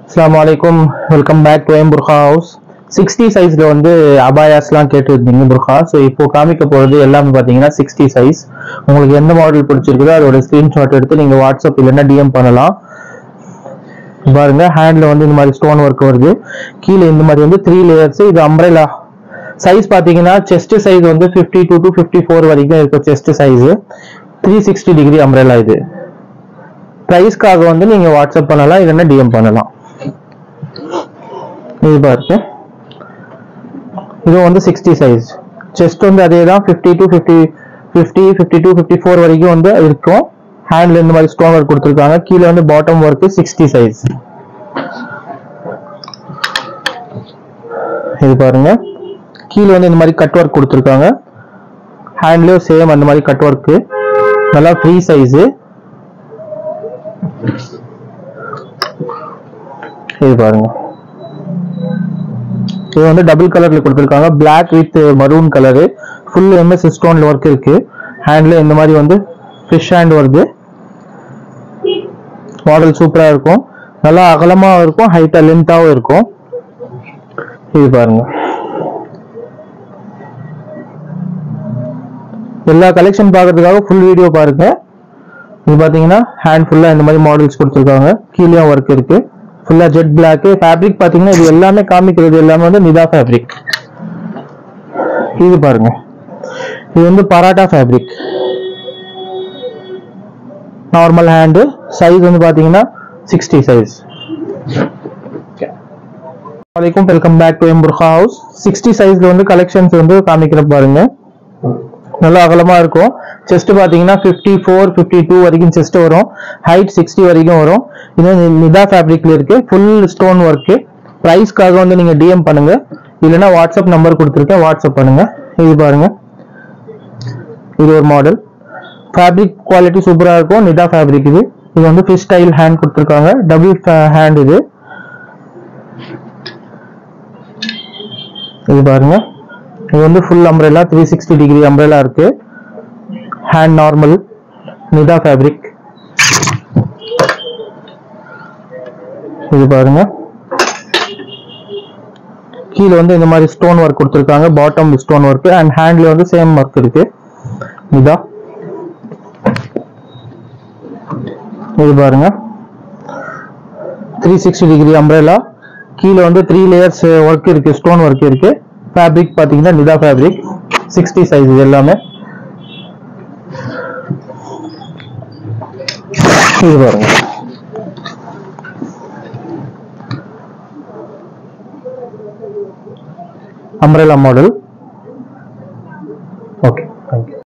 Assalamualaikum. Welcome back to M Burkha House. 60 சைஸ்ல வந்து அபாயாஸ்லாம் கேட்டுருந்தீங்க burqa. So இப்போ காமிக்க போகிறது எல்லாமே பார்த்தீங்கன்னா 60 சைஸ். உங்களுக்கு எந்த மாடல் பிடிச்சிருக்குதோ அதோட ஸ்க்ரீன்ஷாட் எடுத்து நீங்கள் வாட்ஸ்அப் இல்லைன்னா டிஎம் பண்ணலாம். பாருங்க, ஹேண்டில் வந்து இந்த மாதிரி ஸ்டோன் ஒர்க் வருது. கீழே இந்த மாதிரி வந்து 3 லேயர்ஸ். இது அம்ப்ரெல்லா சைஸ் பார்த்தீங்கன்னா செஸ்ட் சைஸ் வந்து 52 to 54 வரைக்கும் இருக்கும். Chest size 360 degree umbrella. இது ப்ரைஸ்க்காக வந்து நீங்கள் வாட்ஸ்அப் பண்ணலாம் இல்லைன்னா டிஎம் பண்ணலாம். இது பாருங்க, இது வந்து 60 சைஸ். செஸ்ட் வந்து அதே தான் 50 to 52 54 வரைக்கும் வந்து இருக்கும். ஹேண்ட்ல இந்த மாதிரி ஸ்டோன் ஒர்க் கொடுத்துருக்காங்க. கீழே வந்து பாட்டம் ஒர்க் 60 சைஸ். இது பாருங்க, கீழே வந்து இந்த மாதிரி கட் ஒர்க் கொடுத்துருக்காங்க. ஹேண்ட்லயும் சேம் அந்த மாதிரி கட் ஒர்க், நல்லா ஃப்ரீ சைஸ். இது பாருங்க, இது வந்து டபுள் கலர்ல கொடுத்துருக்காங்க. Black with maroon colour. Full MS ஸ்டோன்ல ஒர்க் இருக்கு. ஹேண்ட்ல இந்த மாதிரி வந்து ஃபிஷ் ஹேண்ட் வருது. மாடல் சூப்பரா இருக்கும். நல்லா அகலமா இருக்கும், ஹைட்டா லென்த்தாவும் இருக்கும். இது பாருங்க, எல்லா கலெக்ஷன் பார்க்கறதுக்காக ஃபுல் வீடியோ பாருங்க. இது பாத்தீங்கன்னா ஹேண்ட் ஃபுல்லா இந்த மாதிரி மாடல்ஸ் கொடுத்துருக்காங்க. கீழே ஒர்க் இருக்கு. ஃபுல்லா ஜெட் பிளாக். ஃபேப்ரிக் பாத்தீங்கன்னா இது எல்லாமே காமிக்கிறது எல்லாமே வந்து நிதா ஃபேப்ரிக். இது பாருங்க, இது வந்து பராட்டா ஃபேப்ரிக். Normal hand. சைஸ் வந்து பாத்தீங்கன்னா 60 சைஸ். வணக்கம், welcome back to M Burqa House. 60 சைஸ்ல வந்து கலெக்ஷன்ஸ் வந்து காமிக்கிற பாருங்க. நல்லா அகலமா இருக்கும். செஸ்ட் பாத்தீங்கன்னா 54 52 வரைக்கும் செஸ்ட் வரும். ஹைட் 60 வரைக்கும் வரும். இது நிதா ஃபேப்ரிக்ல இருக்கு. Full stone work. பிரைஸ்க்காக வந்து நீங்க டிஎம் பண்ணுங்க, இல்லைன்னா வாட்ஸ்அப் நம்பர் கொடுத்துருக்கேன், வாட்ஸ்அப் பண்ணுங்க. இது பாருங்க, இது ஒரு மாடல். ஃபேப்ரிக் குவாலிட்டி சூப்பரா இருக்கும். நிதா ஃபேப்ரிக். இது வந்து ஃபிஷ் ஸ்டைல் ஹேண்ட் கொடுத்துருக்காங்க. Double hand. இது பாருங்க, இது வந்து ஃபுல் அம்ப்ரெல்லா 360 டிகிரி அம்ப்ரெல்லா இருக்கு. Hand normal Nida fabric. இது பாருங்க, கீழே வந்து இந்த மாதிரி ஸ்டோன் ஒர்க் கொடுத்துருக்காங்க. பாட்டம் ஸ்டோன் ஒர்க் அண்ட் ஹேண்ட்ல வந்து சேம் ஒர்க் இருக்கு. நிதா. இது பாருங்க, 360 டிகிரி அம்ப்ரெல்லா. கீழே வந்து 3 லேயர்ஸ் ஒர்க் இருக்கு, ஸ்டோன் ஒர்க் இருக்கு. ஃபேப்ரிக் பாத்தீங்கன்னா நிதா ஃபேப்ரிக். 60 சைஸ் எல்லாமே. இது பாருங்க, அம்ப்ரெல்லா மாடல். ஓகே.